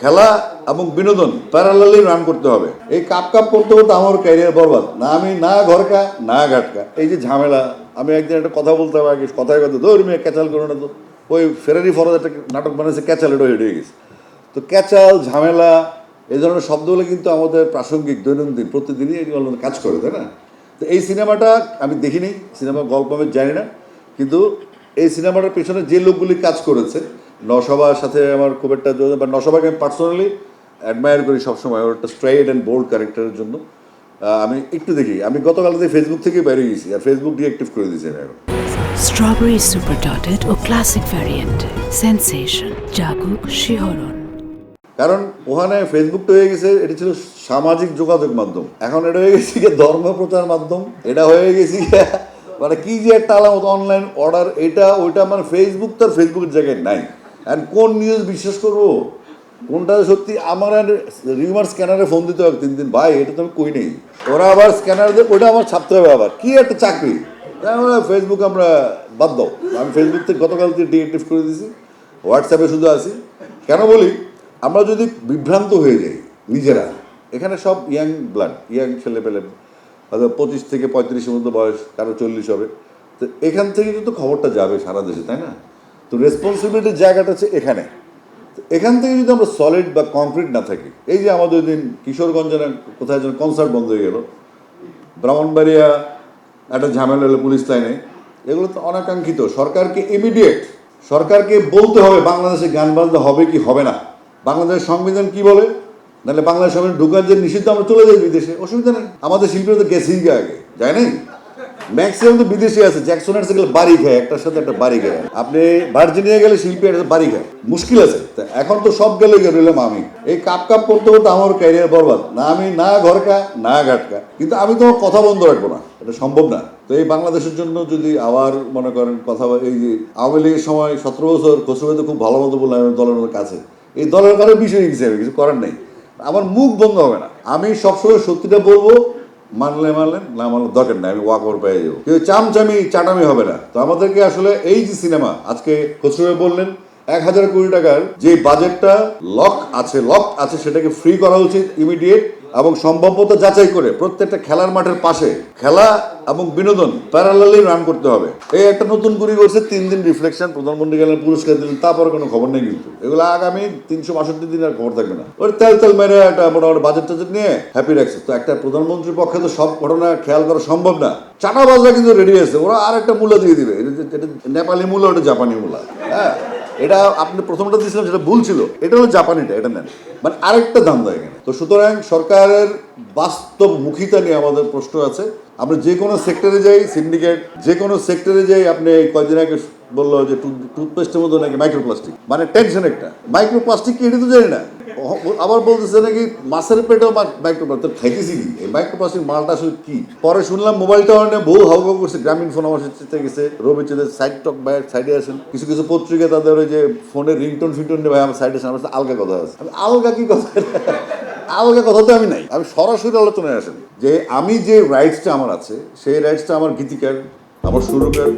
খেলা এবং বিনোদন প্যারালালি রান করতে হবে। এই কাপ কাপ করতে করতে আমার ক্যারিয়ার বরবাদ। না আমি না ঘরকা না ঘাটকা, এই যে ঝামেলা। আমি একদিন একটা কথা বলতে হবে আগে, কথায় কথা দৌড় মেয়ে ক্যাচাল করো না তো। ওই ফেরারি ফরজ একটা নাটক বানিয়েছে, ক্যাচাল, এটা হয়ে গেছে। তো ক্যাচাল ঝামেলা এই ধরনের শব্দগুলো কিন্তু আমাদের প্রাসঙ্গিক দৈনন্দিন প্রতিদিনই এগুলো কাজ করে, তাই না? তো এই সিনেমাটা আমি দেখিনি, সিনেমা গল্প আমি জানি না, কিন্তু এই সিনেমাটার পেছনে যে লোকগুলি কাজ করেছে, নসবার সাথে আমার খুব একটা, বা নসবাকে আমি পার্সোনালি অ্যাডমায়ার করি সবসময়, ওর একটা স্ট্রেইট অ্যান্ড বোল্ড ক্যারেক্টারের জন্য। আমি একটু দেখি, আমি গতকাল থেকে ফেসবুক থেকে বেরিয়ে গেছি, আর ফেসবুক ডিঅ্যাক্টিভ করে দিয়েছি আমি এখন। স্ট্রবেরি সুপার ডটেড ও ক্লাসিক ভ্যারিয়েন্ট সেন্সেশন জাগুক শিহরণ। কারণ ওখানে ফেসবুকটা হয়ে গেছে, এটা ছিল সামাজিক যোগাযোগ মাধ্যম, এখন এটা হয়ে গেছে ধর্ম প্রচার মাধ্যম, এটা হয়ে গেছে মানে কি যে একটা আলামত অনলাইন অর্ডার, এটা ওইটা, মানে ফেসবুক তো ফেসবুকের জায়গায় নাই। অ্যান্ড কোন নিউজ বিশ্বাস করবো, কোনটা সত্যি? আমার রিউমার স্ক্যানারে ফোন দিতে হবে 3 দিন, ভাই এটা তো আমি কই নেই, ওরা আবার স্ক্যানার দিয়ে ওইটা আমার ছাপতে হবে আবার, কি একটা চাকরি। ফেসবুক আমরা বাদ দাও, আমি ফেসবুক থেকে গতকাল থেকে ডিঅ্যাক্টিভ করে দিয়েছি, হোয়াটসঅ্যাপে শুধু আছি। কেন বলি, আমরা যদি বিভ্রান্ত হয়ে যাই নিজেরা, এখানে সব ইয়াং ব্লাড, ইয়াং ছেলে পেলে, হয়তো 25 থেকে 35-এর মধ্যে বয়স, কারো 40 হবে, তো এখান থেকে কিন্তু খবরটা যাবে সারা দেশে, তাই না? তো রেসপন্সিবিলিটির জায়গাটা হচ্ছে এখানে। এখান থেকে যদি আমরা সলিড বা কংক্রিট না থাকি, এই যে আমাদের ওই দিন কিশোরগঞ্জে কোথায় যেন কনসার্ট বন্ধ হয়ে গেল, ব্রাহ্মণবাড়িয়া একটা ঝামেলা হলো পুলিশ লাইনে, এগুলো তো অনাকাঙ্ক্ষিত। সরকারকে বলতে হবে বাংলাদেশে গান বাজনা হবে কি হবে না, বাংলাদেশের সংবিধান কি বলে, নাহলে বাংলাদেশ সংবিধান ঢুকার যে নিষিদ্ধ, আমরা চলে যাই বিদেশে, অসুবিধা নেই। আমাদের শিল্পীরা তো গেছেই আগে, যায় নাই? ম্যাক্সিমাম তো বিদেশি আছে, জ্যাকসনের গেলে বাড়ি খায়, একটার সাথে একটা বাড়ি খায়। আপনি ভার্জিনিয়া গেলে শিল্পী একটা বাড়ি খায়, মুশকিল আছে। এখন তো সব গেলে রইলাম আমি, এই কাপ কাপ করতে করতে আমার ক্যারিয়ার বরবাদ। না আমি না ঘরকা না ঘাটকা, কিন্তু আমি তোমার কথা বন্ধ রাখবো না, এটা সম্ভব না। তো এই বাংলাদেশের জন্য যদি আবার মনে করেন কথা, এই যে আওয়ামী লীগের সময় 17 বছর খসরু তো খুব ভালো মতো বললাম দলের কাছে, এই দলের কারণে বিষয় গেছে, আমি কিছু করার নেই, আমার মুখ বন্ধ হবে না। আমি সবসময় সত্যিটা বলবো, মানলেন, না মানলে দরকার নেই, আমি ওয়াক ওভার পেয়ে যাবো, কেউ চামচামি চাটামি হবে না। তো আমাদেরকে আসলে এই যে সিনেমা আজকে খসরু বললেন 1000 কোটি টাকার যে বাজেটটা লক আছে সেটাকে ফ্রি করা উচিত ইমিডিয়েট, এবং সম্ভাব্যতা যাচাই করে প্রত্যেকটা খেলার মাঠের পাশে খেলা এবং বিনোদন প্যারালালি রান করতে হবে। এই একটা নতুন করে করছে 3 দিন রিফ্লেকশন, প্রধানমন্ত্রী গেলেন, পুরস্কার দিলেন, তারপরে কোনো খবর নেই। কিন্তু এগুলো আগামী 362 দিন আর খবর থাকবে না। ওর তেল মেরে একটা মোটামুটি বাজেট টাজেট নিয়ে হ্যাপি রাখছে। তো একটা প্রধানমন্ত্রীর পক্ষে তো সব ঘটনা খেয়াল করা সম্ভব না। চাটাবাজরা কিন্তু রেডি আছে, ওরা আর একটা মূল্য দিয়ে দিবে, এটা নেপালি মূল্য, ওটা জাপানি মূল্য। হ্যাঁ, এটা আপনি প্রথমটা দিয়েছিলাম সেটা ভুল ছিল, এটা হলো জাপানিটা, এটা নেন, মানে আরেকটা দাম দেয় এখানে। তো সুতরাং সরকারের বাস্তবমুখিতা নিয়ে আমাদের প্রশ্ন আছে। আমরা যে কোনো সেক্টরে যাই, সিন্ডিকেট যে কোনো সেক্টরে যাই, আপনি কয়েকদিন আগে বললো যে টুথপেস্টের মধ্যে নাকি মাইক্রোপ্লাস্টিক, মানে টেনশন একটা। মাইক্রোপ্লাস্টিক কি এটা তো জানি না, আবার বলতেছে নাকি মাছের পেটেও মাইক্রোপ্লাস্টিক, খাইতেছি কি এই মাইক্রোপ্লাস্টিক মালটা আসলে কি? পরে শুনলাম মোবাইল টাওয়ার নিয়ে বহু হাউকাউ করছে, গ্রামীণ ফোন আমার সাথে গেছে, রবি চেদের সাইড টক ভাই সাইডে আসেন, কিছু কিছু পত্রিকা তাদের ওই যে ফোনের রিংটোন ফিংটোন নিয়ে ভাই আমার সাইডে আসেন, আমার সাথে আলগা কথা আছে। আমি আলগা কি কথা, আলগা কথা তো আমি নাই, আমি সরাসরি আলোচনায় আসেন যে আমি যে রাইটসটা আমার আছে, সেই রাইটসটা আমার গীতিকার, আমার সুরকার।